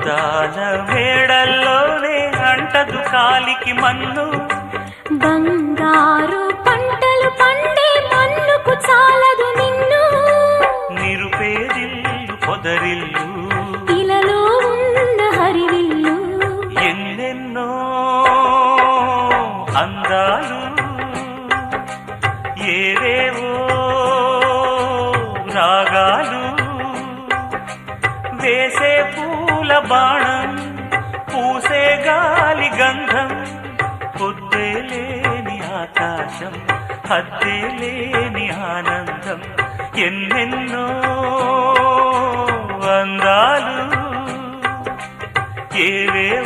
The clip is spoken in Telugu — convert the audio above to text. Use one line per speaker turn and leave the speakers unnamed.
అందాల మేడల్లోనే అంటదు కాలికి మన్ను
బంగారు పంటలు పండే మన్నుకు చాలదు నిన్ను
నిరుపేదిల్లు పొదరిల్లు
ఇలలో ఉన్న హరివిల్లు
ఎన్నెన్నో అందాలు ఏవేవో రాగాలు వేసే పూల బాణం పూసే గాలి గంధం పొద్దే లేని ఆకాశం హద్దే లేని ఆనందం ఎన్నెన్నో అందాలు ఏవేవో